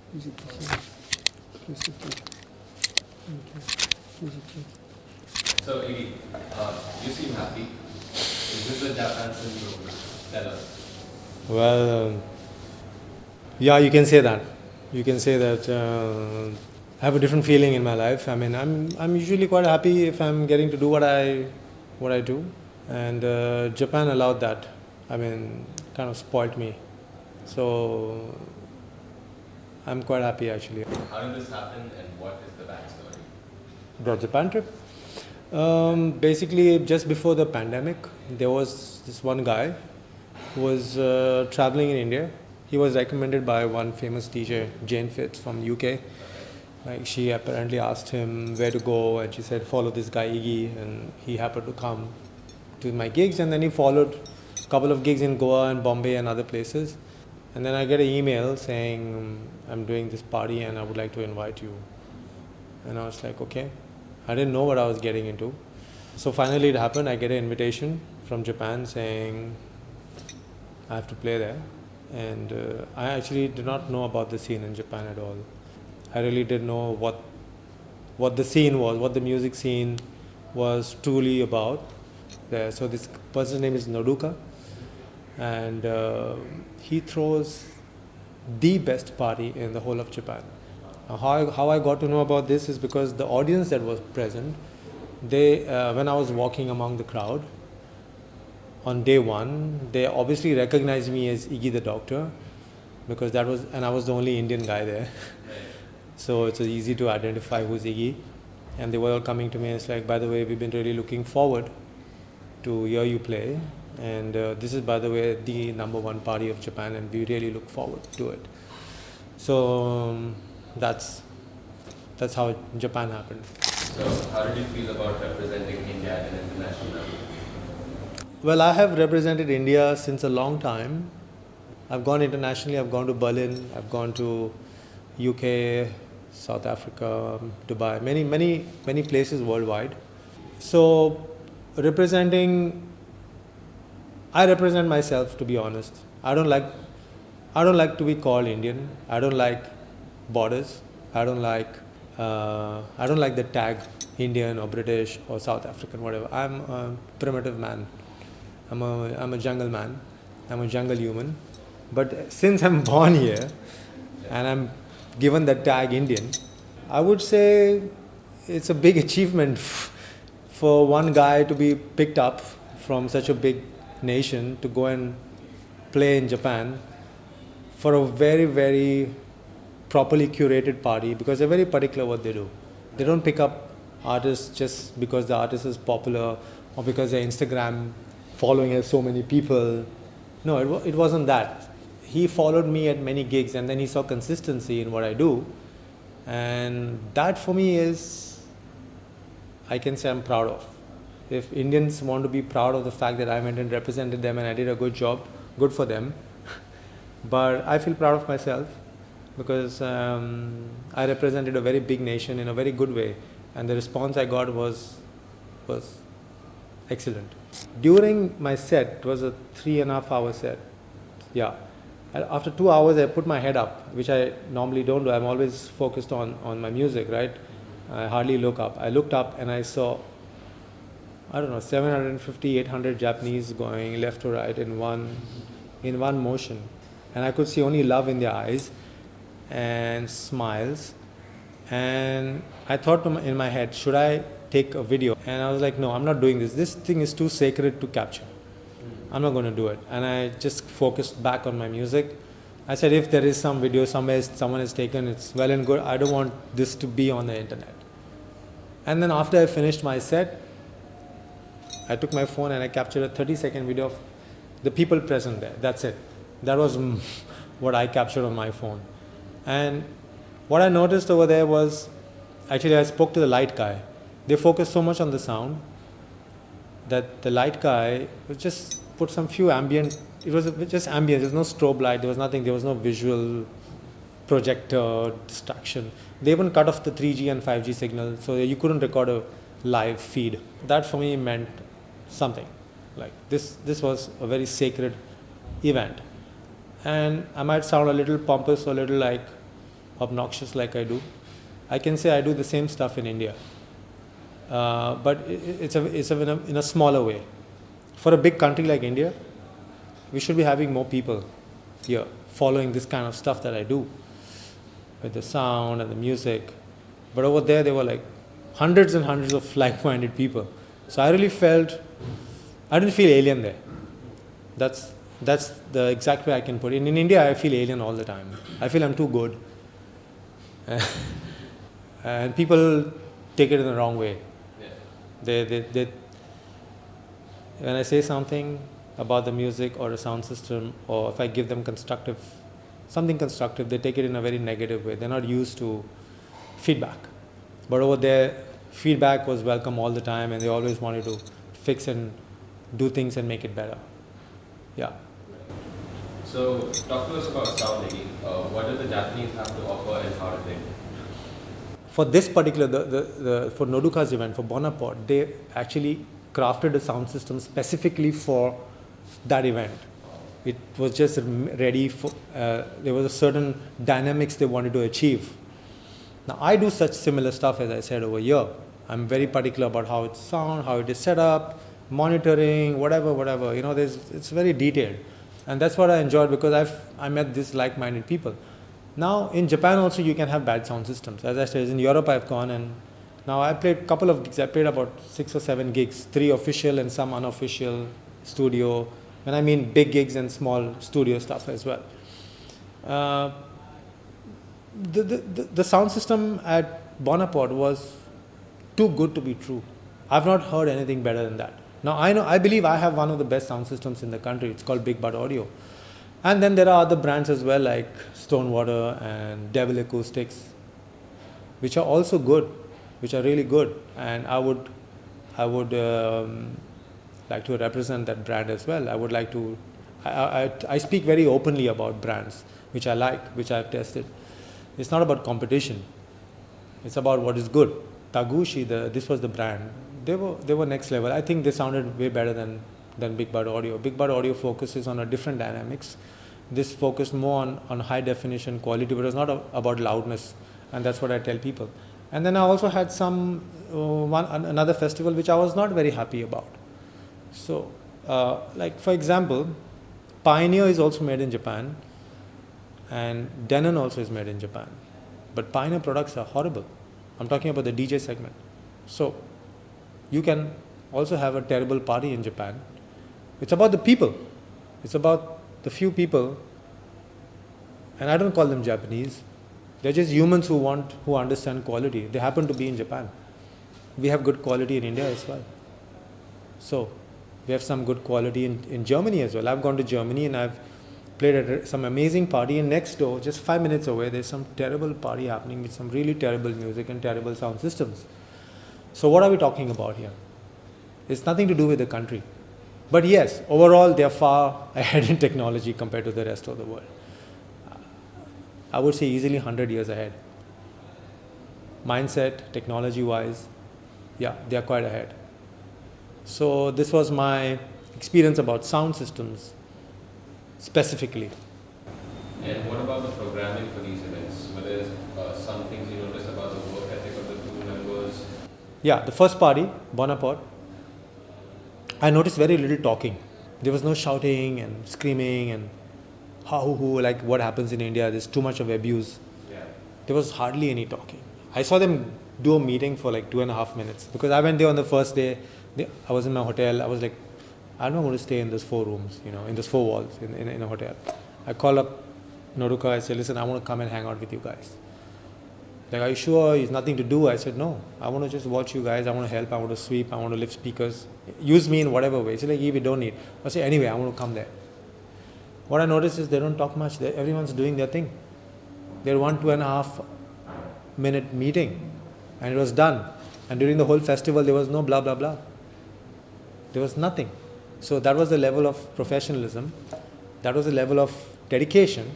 So, Iggy, you seem happy. Is this the Japan syndrome? Tell us. Well, yeah, you can say that. You can say that I have a different feeling in my life. I mean, I'm usually quite happy if I'm getting to do what I do, and Japan allowed that. I mean, kind of spoilt me. So I'm quite happy actually. How did this happen and what is the backstory? The Japan trip. Basically, just before the pandemic, there was this one guy who was traveling in India. He was recommended by one famous DJ, Jane Fitz from UK. Like, she apparently asked him where to go, and she said, follow this guy Iggy, and he happened to come to my gigs, and then he followed a couple of gigs in Goa and Bombay and other places. And then I get an email saying, I'm doing this party and I would like to invite you. And I was like, okay. I didn't know what I was getting into. So finally it happened. I get an invitation from Japan saying I have to play there. And I actually did not know about the scene in Japan at all. I really didn't know what the scene was, what the music scene was truly about there. So this person's name is Noduka, and he throws the best party in the whole of Japan. How I got to know about this is because the audience that was present, they when I was walking among the crowd on day one, they obviously recognized me as Iggy the Doctor, because I was the only Indian guy there. So it's easy to identify who's Iggy. And they were all coming to me and it's like, by the way, we've been really looking forward to hear you play. And this is, by the way, the #1 party of Japan, and we really look forward to it. So that's how Japan happened. So, how did you feel about representing India at an international level? Well, I have represented India since a long time. I've gone internationally. I've gone to Berlin. I've gone to UK, South Africa, Dubai, many places worldwide. So, I represent myself, to be honest. I don't like to be called Indian. I don't like borders. I don't like the tag Indian or British or South African, whatever. I'm a primitive man. I'm a jungle man. I'm a jungle human. But since I'm born here and I'm given the tag Indian, I would say it's a big achievement for one guy to be picked up from such a big nation to go and play in Japan for a very, very properly curated party, because they're very particular what they do. They don't pick up artists just because the artist is popular or because their Instagram following has so many people. No, it wasn't that. He followed me at many gigs and then he saw consistency in what I do. And that for me is, I can say I'm proud of. If Indians want to be proud of the fact that I went and represented them and I did a good job, good for them. But I feel proud of myself because I represented a very big nation in a very good way. And the response I got was excellent. During my set, it was a 3.5 hour set. Yeah. After 2 hours, I put my head up, which I normally don't do. I'm always focused on my music, right? I hardly look up. I looked up and I saw, 750, 800 Japanese going left to right in one motion. And I could see only love in their eyes and smiles. And I thought in my head, should I take a video? And I was like, no, I'm not doing this. This thing is too sacred to capture. I'm not going to do it. And I just focused back on my music. I said, if there is some video somewhere someone has taken, it's well and good. I don't want this to be on the internet. And then after I finished my set, I took my phone and I captured a 30-second video of the people present there. That's it. That was what I captured on my phone. And what I noticed over there was, actually I spoke to the light guy. They focused so much on the sound that the light guy was just put some few ambient, it was just ambient, there was no strobe light, there was nothing, there was no visual projector distraction. They even cut off the 3G and 5G signal, so you couldn't record a live feed. That for me meant something. Like this was a very sacred event. And I might sound a little pompous or a little like, obnoxious like I do. I can say I do the same stuff in India, but it's in a smaller way. For a big country like India, we should be having more people here following this kind of stuff that I do with the sound and the music. But over there, there were like hundreds and hundreds of like-minded people. So I really I didn't feel alien there. That's the exact way I can put it. In India, I feel alien all the time. I feel I'm too good. And people take it in the wrong way. They when I say something about the music or the sound system, or if I give them something constructive, they take it in a very negative way. They're not used to feedback. But over there, feedback was welcome all the time, and they always wanted to fix and do things and make it better. Yeah. So, talk to us about sound, Iggy. What do the Japanese have to offer and how do they? For this particular, for Nodoka's event, for Bonnapot, they actually crafted a sound system specifically for that event. It was just ready for, there was a certain dynamics they wanted to achieve. Now, I do such similar stuff as I said over here. I'm very particular about how it sounds, how it is set up, monitoring, whatever. It's very detailed. And that's what I enjoyed because I met these like-minded people. Now, in Japan also, you can have bad sound systems. As I said, in Europe, I've gone and now I played a couple of gigs. I played about 6 or 7 gigs, 3 official and some unofficial studio. And I mean big gigs and small studio stuff as well. The sound system at Bonnapot was too good to be true. I've not heard anything better than that. Now I believe I have one of the best sound systems in the country. It's called BigButtAudio. And then there are other brands as well like Stonewater and Devil Acoustics, which are also good, which are really good. And I would like to represent that brand as well. I would like to, I speak very openly about brands which I like, which I've tested. It's not about competition. It's about what is good. Taguchi, this was the brand. They were next level. I think they sounded way better than BigButtAudio. BigButtAudio focuses on a different dynamics. This focused more on high definition quality, but it's not about loudness. And that's what I tell people. And then I also had another festival which I was not very happy about. So, like for example, Pioneer is also made in Japan, and Denon also is made in Japan. But Pioneer products are horrible. I'm talking about the DJ segment. So, you can also have a terrible party in Japan. It's about the people. It's about the few people, and I don't call them Japanese. They're just humans who understand quality. They happen to be in Japan. We have good quality in India as well. So, we have some good quality in Germany as well. I've gone to Germany and I've played at some amazing party, and next door, just 5 minutes away, there's some terrible party happening with some really terrible music and terrible sound systems. So what are we talking about here? It's nothing to do with the country. But yes, overall, they're far ahead in technology compared to the rest of the world. I would say easily 100 years ahead. Mindset, technology-wise, yeah, they're quite ahead. So this was my experience about sound systems specifically. And what about the programming for these events? Were there some things you noticed about the work ethic of the crew members? Yeah, the first party, Bonnapot, I noticed very little talking. There was no shouting and screaming and like what happens in India. There's too much of abuse. Yeah. There was hardly any talking. I saw them do a meeting for like 2.5 minutes because I went there on the first day. I was in my hotel. I was like, I'm not going to stay in those 4 rooms, in those 4 walls in a hotel. I called up Nodoka. I said, listen, I want to come and hang out with you guys. Like, are you sure? It's nothing to do. I said, no, I want to just watch you guys. I want to help. I want to sweep. I want to lift speakers. Use me in whatever way. It's like, we don't need. I said, anyway, I want to come there. What I noticed is they don't talk much. Everyone's doing their thing. They're 2.5 minute meeting and it was done. And during the whole festival, there was no blah, blah, blah. There was nothing. So that was the level of professionalism. That was the level of dedication.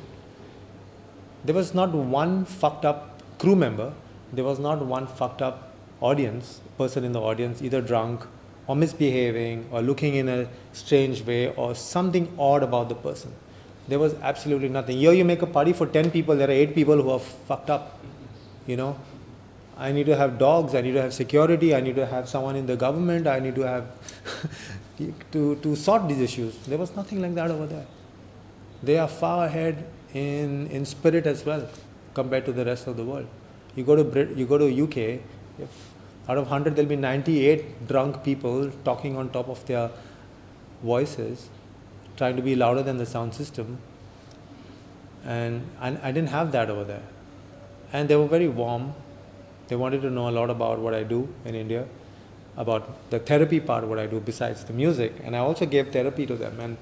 There was not one fucked up crew member. There was not one fucked up person in the audience, either drunk or misbehaving or looking in a strange way or something odd about the person. There was absolutely nothing. Here you make a party for 10 people, there are 8 people who are fucked up. You know, I need to have dogs, I need to have security, I need to have someone in the government, I need to have to sort these issues. There was nothing like that over there. They are far ahead in spirit as well compared to the rest of the world. You go to UK, if out of 100 there'll be 98 drunk people talking on top of their voices, trying to be louder than the sound system. And I didn't have that over there. And they were very warm. They wanted to know a lot about what I do in India, about the therapy part of what I do besides the music. And I also gave therapy to them.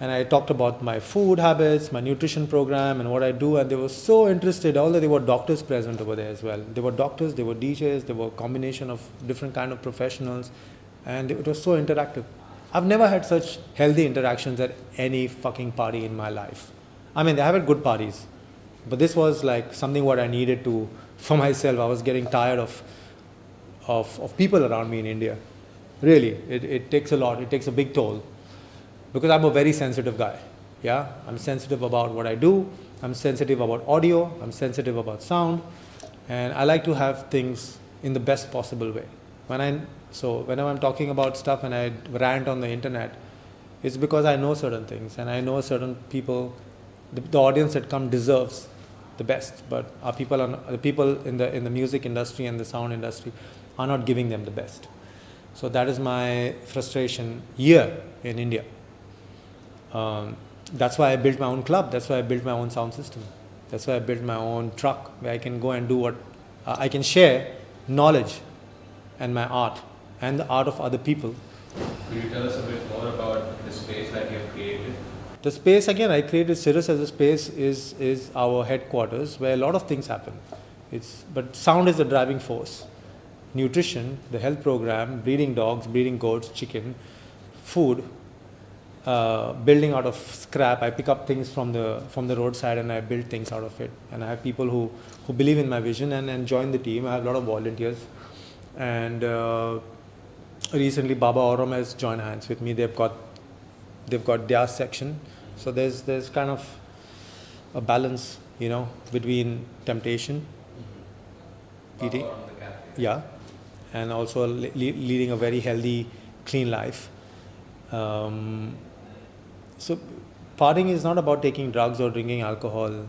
And I talked about my food habits, my nutrition program, and what I do. And they were so interested, although there were doctors present over there as well. There were doctors, there were DJs, there were a combination of different kind of professionals. And it was so interactive. I've never had such healthy interactions at any fucking party in my life. I mean, they have had good parties, but this was like something what I needed to, for myself. I was getting tired of people around me in India. Really, it takes a lot. It takes a big toll. Because I'm a very sensitive guy. Yeah, I'm sensitive about what I do. I'm sensitive about audio. I'm sensitive about sound. And I like to have things in the best possible way. Whenever I'm talking about stuff and I rant on the internet, it's because I know certain things and I know certain people, the audience that come deserves the best. But the people in the music industry and the sound industry are not giving them the best. So that is my frustration here in India. That's why I built my own club. That's why I built my own sound system. That's why I built my own truck where I can go and do what I can share knowledge and my art and the art of other people. Could you tell us a bit more about the space that you have created? The space, again, I created Cirrus as a space is our headquarters where a lot of things happen. But sound is the driving force. Nutrition, the health program, breeding dogs, breeding goats, chicken, food, building out of scrap. I pick up things from the roadside and I build things out of it. And I have people who believe in my vision and join the team. I have a lot of volunteers. And recently Baba Aurum has joined hands with me. They've got their section. So there's kind of a balance, between temptation, eating, yeah, and also leading a very healthy, clean life. So partying is not about taking drugs or drinking alcohol.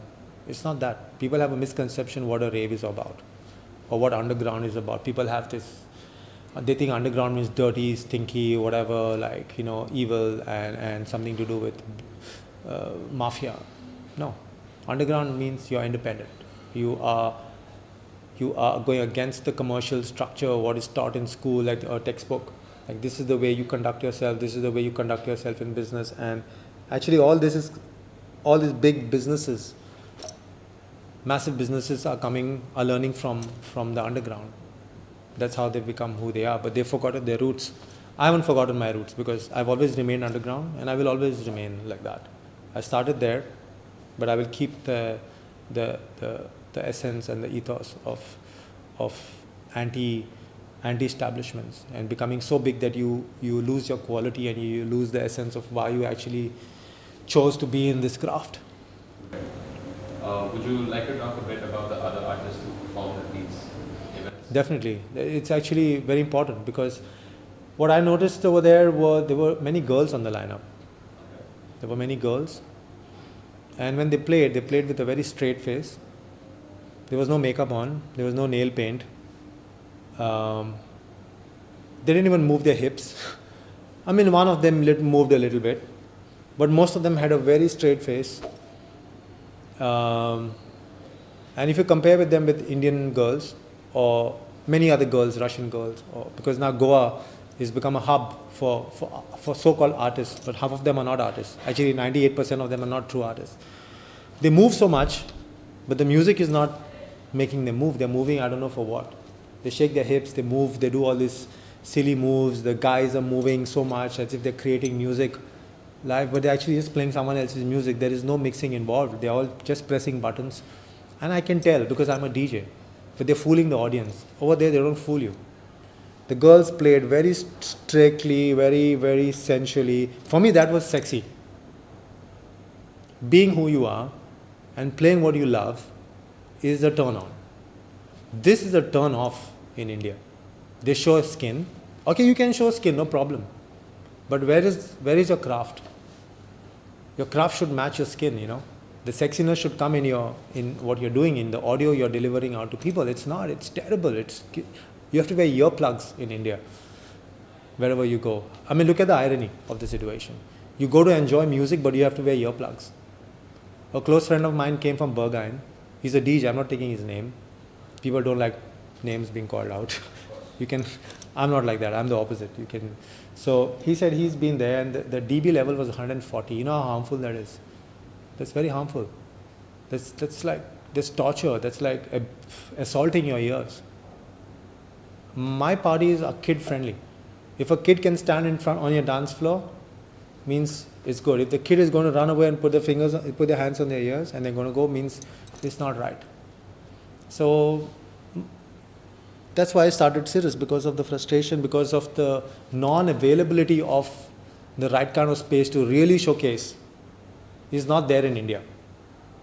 It's not that. People have a misconception what a rave is about or what underground is about. People have this, they think underground means dirty, stinky, whatever, evil and something to do with mafia. No. Underground means you're independent. You are going against the commercial structure, what is taught in school, like a textbook. Like this is the way you conduct yourself, this is the way you conduct yourself in business. And actually all these big businesses, massive businesses are learning from the underground. That's how they've become who they are, but they've forgotten their roots. I haven't forgotten my roots because I've always remained underground and I will always remain like that. I started there, but I will keep the essence and the ethos of anti-establishments and becoming so big that you lose your quality and you lose the essence of why you actually chose to be in this craft. Would you like to talk a bit about the other artists who performed at these events? Definitely. It's actually very important because what I noticed over there were many girls on the lineup. There were many girls. And when they played with a very straight face. There was no makeup on. There was no nail paint. They didn't even move their hips. I mean, one of them moved a little bit. But most of them had a very straight face. And if you compare with them with Indian girls or many other girls, Russian girls, because now Goa has become a hub for so-called artists, but half of them are not artists. Actually, 98% of them are not true artists. They move so much, but the music is not making them move. They're moving, I don't know for what. They shake their hips, they move, they do all these silly moves. The guys are moving so much as if they're creating music live, but they're actually just playing someone else's music. There is no mixing involved. They're all just pressing buttons. And I can tell because I'm a DJ. But they're fooling the audience. Over there, they don't fool you. The girls played very strictly, very, very sensually. For me, that was sexy. being who you are and playing what you love is a turn on. This is a turn off in India. They show skin. Okay, you can show skin, no problem. But where is your craft? Your craft should match your skin, you know. The sexiness should come in what you're doing, in the audio you're delivering out to people. It's not, it's terrible. You have to wear earplugs in India, wherever you go. I mean, look at the irony of the situation. You go to enjoy music, but you have to wear earplugs. A close friend of mine came from Berghain. He's a DJ, I'm not taking his name. People don't like names being called out. I'm not like that, I'm the opposite. So he said he's been there and the dB level was 140. You know how harmful that is? That's very harmful. That's torture, that's like assaulting your ears. My parties are kid friendly. If a kid can stand in front on your dance floor, means it's good. If the kid is going to run away and put their hands on their ears and they're going to go, means it's not right. So that's why I started Cirrus, because of the frustration, because of the non-availability of the right kind of space to really showcase. Is not there in India.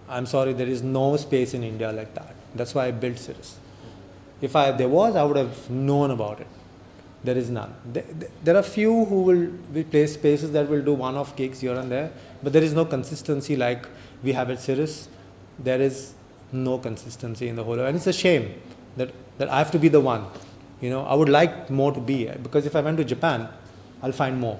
I'm sorry, there is no space in India like that. That's why I built Cirrus. If there was, I would have known about it. There is none. There are few who will play spaces that will do one-off gigs here and there, but there is no consistency like we have at Cirrus. There is no consistency in the whole, and it's a shame that I have to be the one. You know, I would like more to be, because if I went to Japan, I'll find more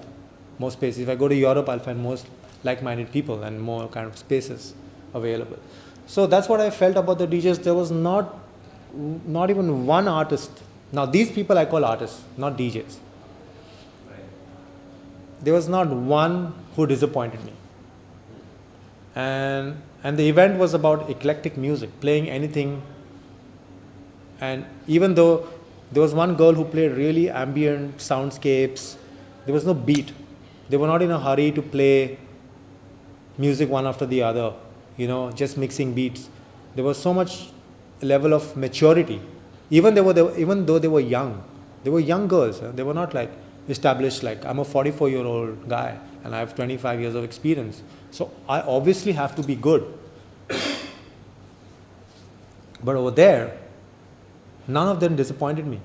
spaces. If I go to Europe, I'll find more like-minded people and more kind of spaces available. So that's what I felt about the DJs. There was not even one artist. Now these people I call artists, not DJs. Right. There was not one who disappointed me. And the event was about eclectic music, playing anything. And even though there was one girl who played really ambient soundscapes, there was no beat. They were not in a hurry to play music one after the other, you know, just mixing beats. There was so much level of maturity. Even though they were young girls. They were not like established, like I'm a 44-year-old guy and I have 25 years of experience. So I obviously have to be good. But over there, none of them disappointed me.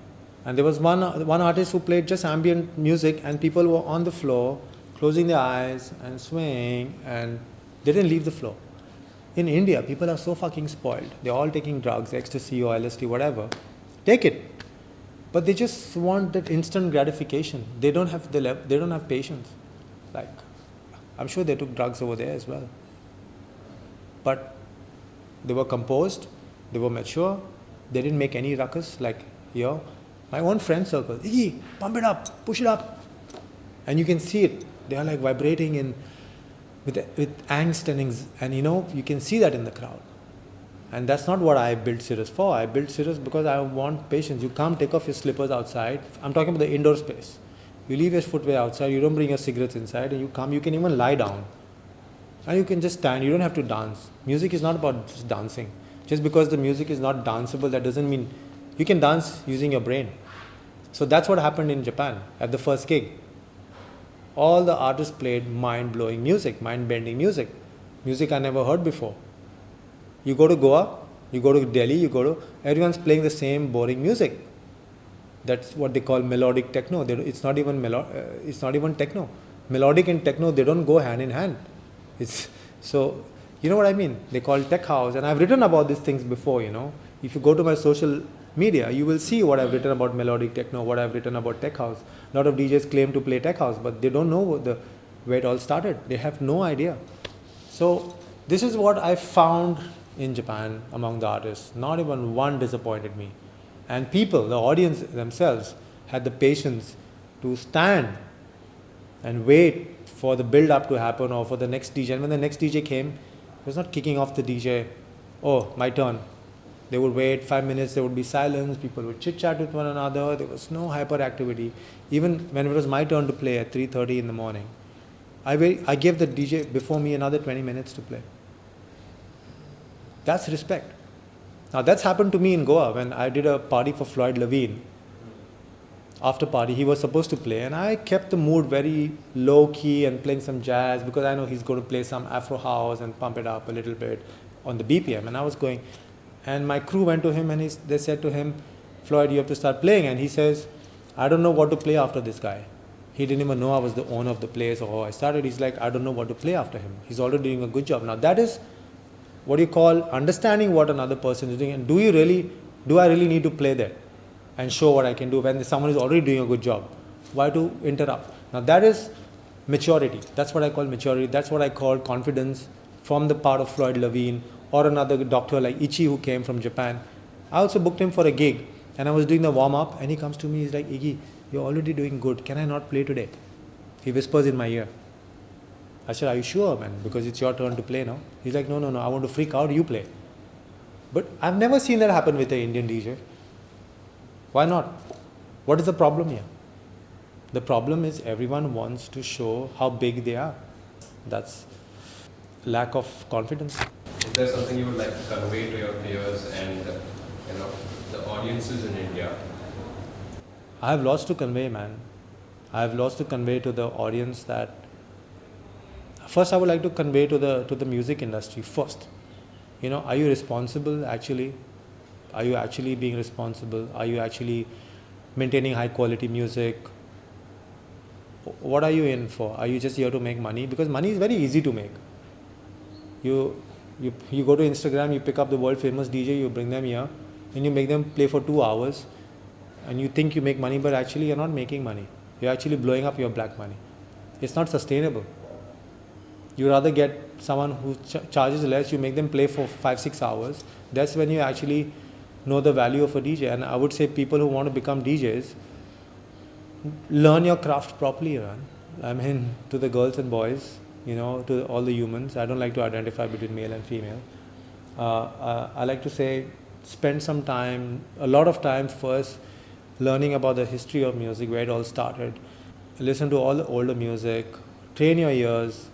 And there was one artist who played just ambient music and people were on the floor, closing their eyes and swaying, and they didn't leave the floor. In India, people are so fucking spoiled. They're all taking drugs, ecstasy or LSD, whatever. Take it. But they just want that instant gratification. They don't have patience. Like, I'm sure they took drugs over there as well. But they were composed, they were mature, they didn't make any ruckus like here. My own friend circle, Iggy, pump it up, push it up. And you can see it. They are like vibrating with angst and you know, you can see that in the crowd. And that's not what I built Cirrus for. I built Cirrus because I want patience. You can't take off your slippers outside. I'm talking about the indoor space. You leave your footwear outside, you don't bring your cigarettes inside, and you can even lie down. And you can just stand, you don't have to dance. Music is not about just dancing. Just because the music is not danceable, that doesn't mean you can dance using your brain. So that's what happened in Japan at the first gig. All the artists played mind-blowing music, mind-bending music. Music I never heard before. You go to Goa, you go to Delhi, everyone's playing the same boring music. That's what they call melodic techno. It's not even techno. Melodic and techno, they don't go hand in hand. So, you know what I mean? They call tech house, and I've written about these things before, you know. If you go to my social media, you will see what I've written about melodic techno, what I've written about tech house. A lot of DJs claim to play tech house, but they don't know where it all started. They have no idea. So this is what I found in Japan among the artists. Not even one disappointed me. And people, the audience themselves, had the patience to stand and wait for the build-up to happen or for the next DJ. And when the next DJ came, it was not kicking off the DJ, oh, my turn. They would wait 5 minutes, there would be silence, people would chit-chat with one another, there was no hyperactivity. Even when it was my turn to play at 3:30 in the morning, I gave the DJ before me another 20 minutes to play. That's respect. Now that's happened to me in Goa when I did a party for Floyd Levine. after party. He was supposed to play, and I kept the mood very low key and playing some jazz because I know he's going to play some Afro house and pump it up a little bit on the BPM. And I was going, and my crew went to him and they said to him, Floyd, you have to start playing. And he says, I don't know what to play after this guy. He didn't even know I was the owner of the place or how I started. He's like, I don't know what to play after him. He's already doing a good job. Now that is what you call understanding what another person is doing. And do I really need to play there and show what I can do when someone is already doing a good job? Why to interrupt? Now that is maturity. That's what I call maturity. That's what I call confidence from the part of Floyd Levine or another doctor like Ichi who came from Japan. I also booked him for a gig and I was doing the warm-up and he comes to me, he's like, Iggy, you're already doing good. Can I not play today? He whispers in my ear. I said, are you sure, man? Because it's your turn to play now. He's like, no, I want to freak out, you play. But I've never seen that happen with an Indian DJ. Why not? What is the problem here? The problem is everyone wants to show how big they are. That's lack of confidence. Is there something you would like to convey to your peers and the audiences in India? I have lots to convey, man. I have lots to convey to the audience that first I would like to convey to the music industry first. Are you responsible actually? Are you actually being responsible? Are you actually maintaining high quality music? What are you in for? Are you just here to make money? Because money is very easy to make. You go to Instagram, you pick up the world famous DJ, you bring them here and you make them play for 2 hours and you think you make money, but actually you're not making money. You're actually blowing up your black money. It's not sustainable. You rather get someone who charges less, you make them play for 5-6 hours. That's when you actually know the value of a DJ. And I would say people who want to become DJs, learn your craft properly, man. I mean, to the girls and boys, to all the humans. I don't like to identify between male and female. I like to say, spend some time, a lot of time first, learning about the history of music, where it all started. Listen to all the older music, train your ears.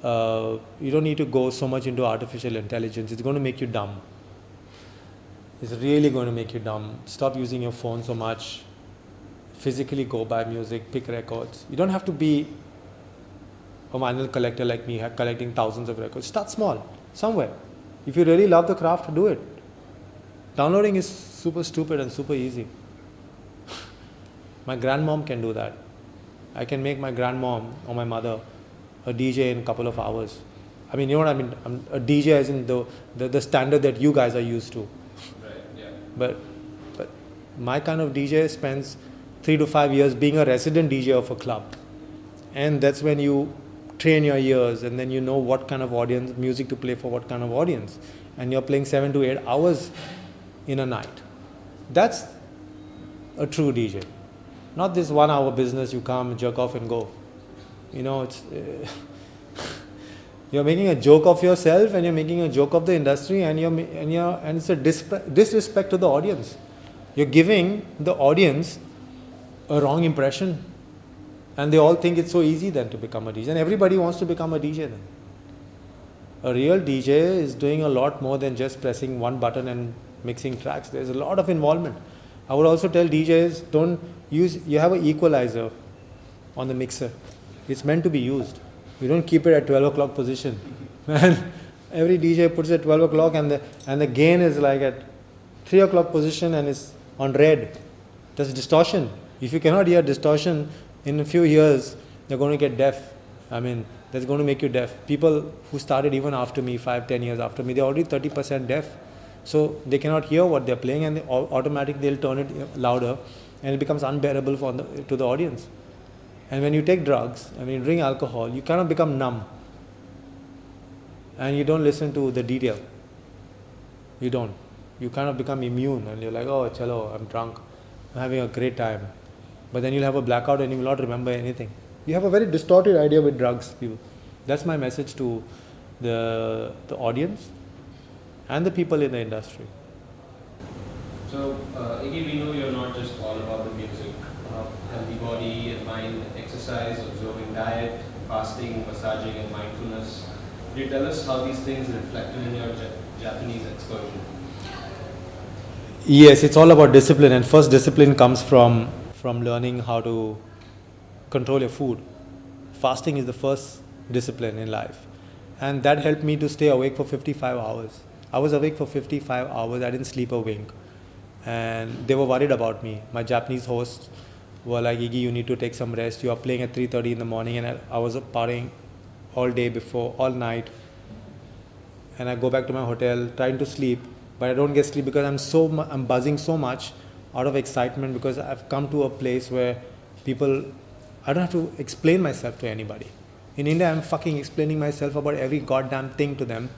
You don't need to go so much into artificial intelligence. It's going to make you dumb. It's really going to make you dumb. Stop using your phone so much. Physically go buy music, pick records. You don't have to be a vinyl collector like me, collecting thousands of records. Start small, somewhere. If you really love the craft, do it. Downloading is super stupid and super easy. My grandmom can do that. I can make my grandmom or my mother a DJ in a couple of hours. I mean, you know what I mean? I'm a DJ as in the standard that you guys are used to. Right, yeah. But my kind of DJ spends 3 to 5 years being a resident DJ of a club. And that's when you train your ears and then you know what kind of audience, music to play for what kind of audience. And you're playing 7 to 8 hours in a night. That's a true DJ. Not this 1 hour business, you come, jerk off and go. It's you're making a joke of yourself and you're making a joke of the industry and it's a disrespect to the audience. You're giving the audience a wrong impression and they all think it's so easy then to become a DJ, and everybody wants to become a DJ then. A real DJ is doing a lot more than just pressing one button and mixing tracks. There's a lot of involvement. I would also tell DJs, you have an equalizer on the mixer. It's meant to be used. You don't keep it at 12 o'clock position. Man, every DJ puts it at 12 o'clock and the gain is like at 3 o'clock position and it's on red. That's distortion. If you cannot hear distortion, in a few years, you're going to get deaf. I mean, that's going to make you deaf. People who started even after me, 5-10 years after me, they're already 30% deaf. So they cannot hear what they're playing and automatically they'll turn it louder and it becomes unbearable to the audience. And when you take drugs, and when you drink alcohol, you kind of become numb. And you don't listen to the detail. You don't. You kind of become immune and you're like, oh, chalo, I'm drunk. I'm having a great time. But then you'll have a blackout and you will not remember anything. You have a very distorted idea with drugs, people. That's my message to the audience and the people in the industry. So, Iggy, we know you're not just all about the music. Healthy body and mind, exercise, observing diet, fasting, massaging and mindfulness. Could you tell us how these things reflected in your Japanese excursion? Yes, it's all about discipline, and first discipline comes from from learning how to control your food. Fasting is the first discipline in life. And that helped me to stay awake for 55 hours. I was awake for 55 hours. I didn't sleep a wink. And they were worried about me. My Japanese hosts were like, Iggy, you need to take some rest. You are playing at 3:30 in the morning. And I was partying all day before, all night. And I go back to my hotel trying to sleep, but I don't get sleep because I'm buzzing so much out of excitement because I've come to a place where I don't have to explain myself to anybody. In India, I'm fucking explaining myself about every goddamn thing to them,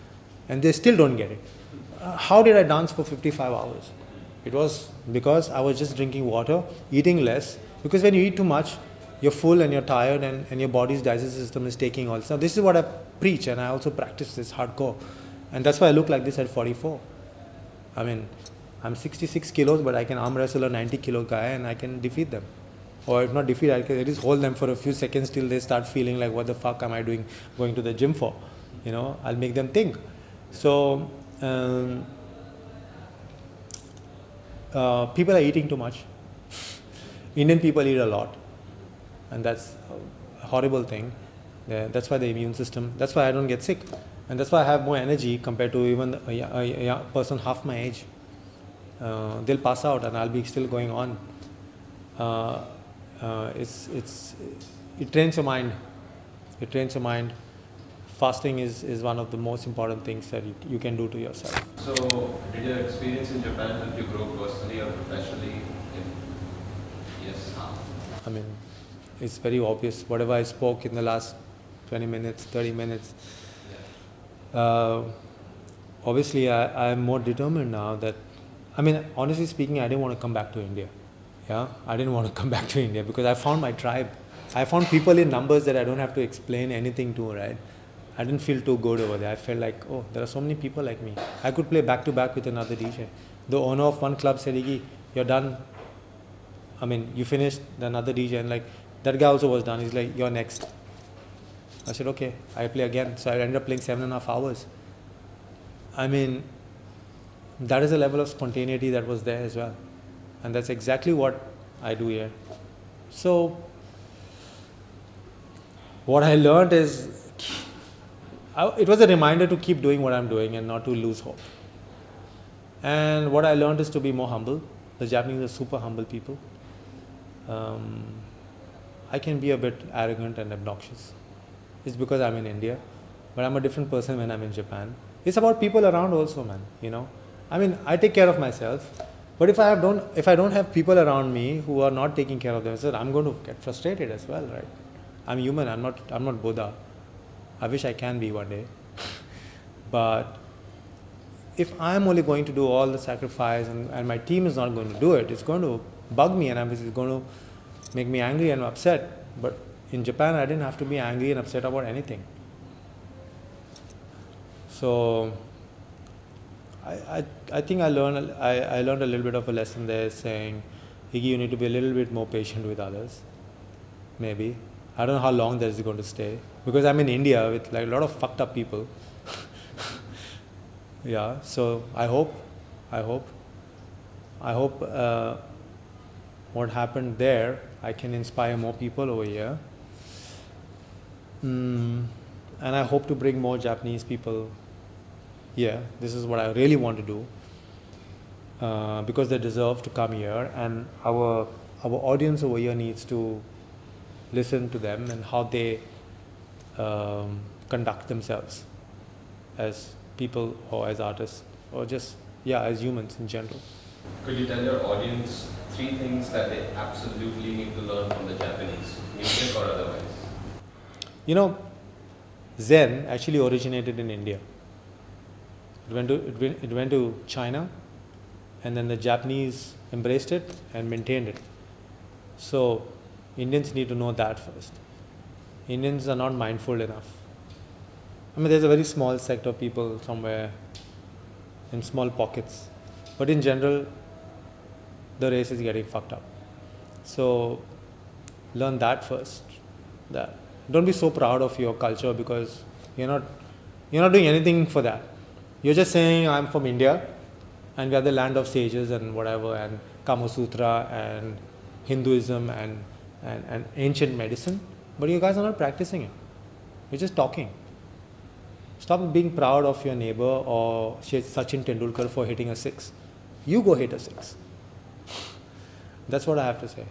and they still don't get it. How did I dance for 55 hours? It was because I was just drinking water, eating less, because when you eat too much, you're full and you're tired and your body's digestive system is taking all. So this is what I preach, and I also practice this hardcore. And that's why I look like this at 44. I mean, I'm 66 kilos, but I can arm wrestle a 90 kilo guy and I can defeat them. Or if not defeat, I can at least hold them for a few seconds till they start feeling like, what the fuck am I doing going to the gym for? You know, I'll make them think. So, people are eating too much. Indian people eat a lot. And that's a horrible thing. That's why the immune system, that's why I don't get sick. And that's why I have more energy compared to even a person half my age. They'll pass out and I'll be still going on. It trains your mind. It trains your mind. Fasting is one of the most important things that you can do to yourself. So, did your experience in Japan help you grow personally or professionally? Yes, how? I mean, it's very obvious. Whatever I spoke in the last 20 minutes, 30 minutes, obviously I'm more determined now that, I mean, honestly speaking, I didn't want to come back to India. Yeah, I didn't want to come back to India because I found my tribe. I found people in numbers that I don't have to explain anything to, right? I didn't feel too good over there. I felt like, oh, there are so many people like me. I could play back to back with another DJ. The owner of one club said, Iggy, you're done. I mean, you finished, the another DJ, and like, that guy also was done. He's like, you're next. I said, okay, I play again. So I ended up playing 7.5 hours. I mean, that is a level of spontaneity that was there as well. And that's exactly what I do here. So, what I learned is, it was a reminder to keep doing what I'm doing and not to lose hope. And what I learned is to be more humble. The Japanese are super humble people. I can be a bit arrogant and obnoxious. It's because I'm in India, but I'm a different person when I'm in Japan. It's about people around also, man, you know. I mean, I take care of myself, but if I don't have people around me who are not taking care of themselves, I'm going to get frustrated as well, right? I'm human, I'm not Buddha. I wish I can be one day. But if I'm only going to do all the sacrifice and my team is not going to do it, it's going to bug me and it's going to make me angry and upset. But in Japan, I didn't have to be angry and upset about anything. So I think I learned a little bit of a lesson there, saying, Iggy, you need to be a little bit more patient with others. Maybe. I don't know how long that is going to stay. Because I'm in India with like a lot of fucked up people. Yeah, so I hope what happened there, I can inspire more people over here. And I hope to bring more Japanese people here. This is what I really want to do. Because they deserve to come here, and our audience over here needs to listen to them and how they conduct themselves as people or as artists or just, as humans in general. Could you tell your audience 3 things that they absolutely need to learn from the Japanese, music or otherwise? You know, Zen actually originated in India. It went to China, and then the Japanese embraced it and maintained it. So Indians need to know that first. Indians are not mindful enough. I mean, there's a very small sect of people somewhere in small pockets. But in general, the race is getting fucked up. So learn that first. Don't be so proud of your culture because you're not doing anything for that. You're just saying, I'm from India and we are the land of sages and whatever, and Kama Sutra and Hinduism and ancient medicine, but you guys are not practicing it. You're just talking. Stop being proud of your neighbor or Sachin Tendulkar for hitting a six. You go hit a six. That's what I have to say.